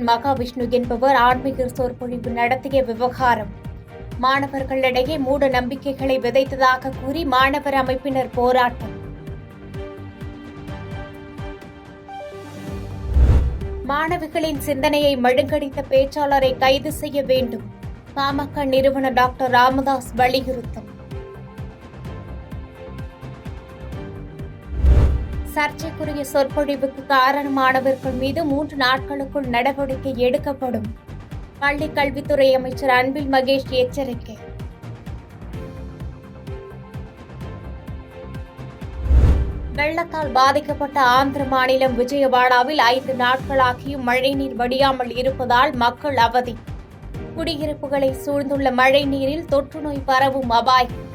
பள்ளியில் மகாவிஷ்ணு என்பவர் ஆன்மீக சொற்பொழிவு நடத்திய விவகாரம். மாணவர்களிடையே மூட நம்பிக்கைகளை விதைத்ததாக கூறி மாணவர் அமைப்பினர் போராட்டம். மாணவிகளின் சிந்தனையை மழுங்கடித்த பேச்சாளரை கைது செய்ய வேண்டும். பாமக நிறுவனர் டாக்டர் ராமதாஸ் வலியுறுத்தல். சர்ச்சைக்குரிய சொற்பொழிவுக்கு காரணமானவர்கள் மீது 3 நாட்களுக்குள் நடவடிக்கை எடுக்கப்படும். பள்ளிக் கல்வித்துறை அமைச்சர் அன்பில் மகேஷ் எச்சரிக்கை. வெள்ளத்தால் பாதிக்கப்பட்ட ஆந்திர மாநிலம் விஜயவாடாவில் 5 நாட்களாகியும் மழைநீர் வடியாமல் இருப்பதால் மக்கள் அவதி. குடியிருப்புகளை சூழ்ந்துள்ள மழை நீரில் தொற்றுநோய் பரவும் அபாயம்.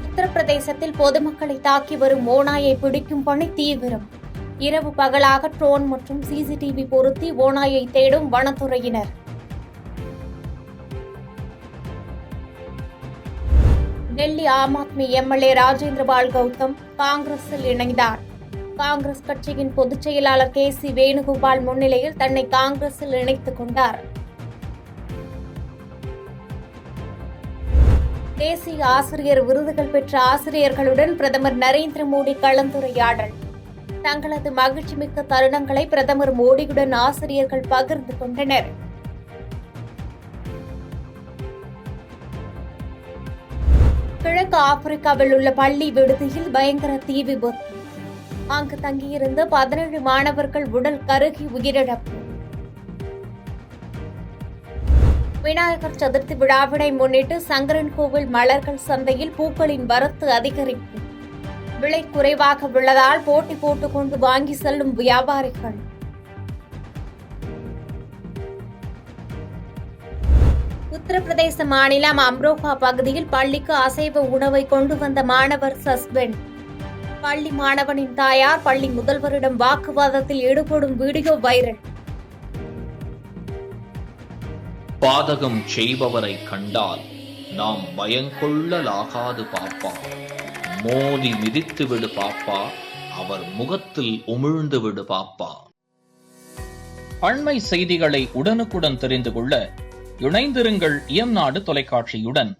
உத்தரப்பிரதேசத்தில் பொதுமக்களை தாக்கி வரும் ஓநாயை பிடிக்கும் பணி தீவிரம். இரவு பகலாக ட்ரோன் மற்றும் சிசிடிவி பொருத்தி ஓநாயை தேடும் வனத்துறையினர். டெல்லி ஆம் ஆத்மி எம்எல்ஏ ராஜேந்திரபால் கௌதம் காங்கிரஸில் இணைந்தார். காங்கிரஸ் கட்சியின் பொதுச் செயலாளர் KC வேணுகோபால் முன்னிலையில் தன்னை காங்கிரஸில் இணைத்துக் கொண்டார். தேசிய ஆசிரியர் விருதுகள் பெற்ற ஆசிரியர்களுடன் பிரதமர் நரேந்திர மோடி கலந்துரையாடல். தங்களது மகிழ்ச்சிமிக்க தருணங்களை பிரதமர் மோடியுடன் ஆசிரியர்கள் பகிர்ந்து கொண்டனர். கிழக்கு ஆப்பிரிக்காவில் உள்ள பள்ளி விடுதியில் பயங்கர தீ விபத்து. அங்கு தங்கியிருந்த 17 மாணவர்கள் உடல் கருகி உயிரிழப்பு. விநாயகர் சதுர்த்தி விழாவினை முன்னிட்டு சங்கரன்கோவில் மலர்கள் சந்தையில் பூக்களின் வரத்து அதிகரிப்பு. விலை குறைவாக உள்ளதால் போட்டி போட்டுக் கொண்டு வாங்கி செல்லும் வியாபாரிகள். உத்தரப்பிரதேச மாநிலம் அம்ரோஹா பகுதியில் பள்ளிக்கு அசைவ உணவை கொண்டு வந்த மாணவர் சஸ்பெண்ட். பள்ளி மாணவனின் தாயார் பள்ளி முதல்வரிடம் வாக்குவாதத்தில் ஈடுபடும் வீடியோ வைரல். பாதகம் செய்பவரை கண்டால் நாம் பயங்கொள்ளலாகாது பாப்பா. மோதி மிதித்து விடு பாப்பா, அவர் முகத்தில் உமிழ்ந்து விடு பாப்பா. அண்மை செய்திகளை உடனுக்குடன் தெரிந்து கொள்ள இணைந்திருங்கள் இயம்நாடு தொலைக்காட்சியுடன்.